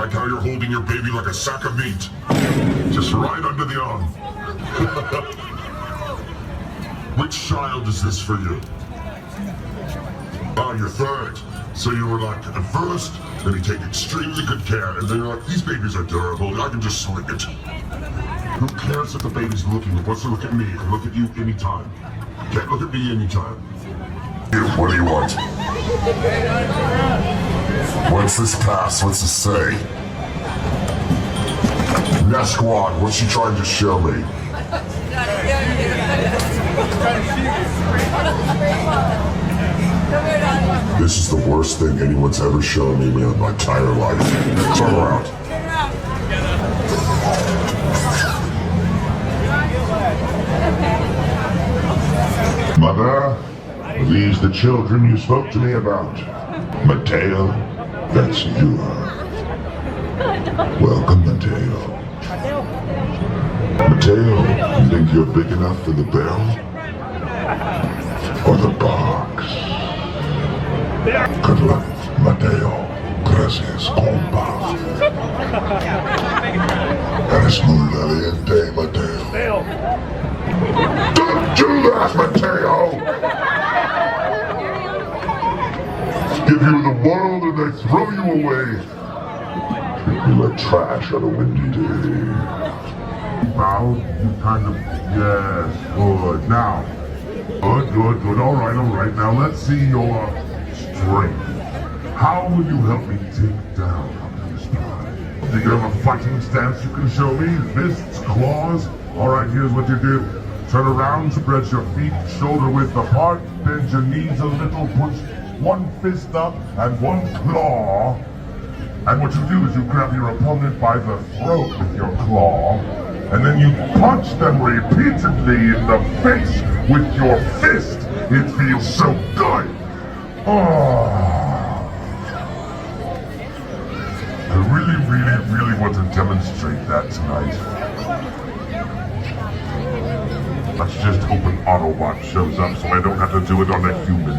like how you're holding your baby like a sack of meat. Just right under the arm. Which child is this for you? Ah, your third. So you were like, at first, then you take extremely good care, and then you're like, these babies are durable, I can just sling it. Who cares if the baby's looking? It wants to look at me. It can look at you anytime. Can't look at me anytime. What do you want? What's this pass? What's this say? Nesquad, what's she trying to show me? This is the worst thing anyone's ever shown me in my entire life. Turn around. Mother, are these the children you spoke to me about? Mateo, that's you. Welcome, Mateo. Mateo, you think you're big enough for the bell? Or the box? Good luck, Mateo. Gracias, compa. Eres muy valiente, Mateo. Don't do that, Mateo! Give you the world and I throw you away. Treat me like trash on a windy day. Now, you kind of, yes, good. Now, good. All right. Now, let's see your strength. How will you help me take down Optimus Prime? Do you have a fighting stance you can show me? Fists, claws? All right, here's what you do. Turn around, spread your feet shoulder width apart, bend your knees a little, push one fist up and one claw. And what you do is you grab your opponent by the throat with your claw, and then you punch them repeatedly in the face with your fist. It feels so good. Oh. I really want to demonstrate that tonight. Let's just hope an Autobot shows up so I don't have to do it on a human.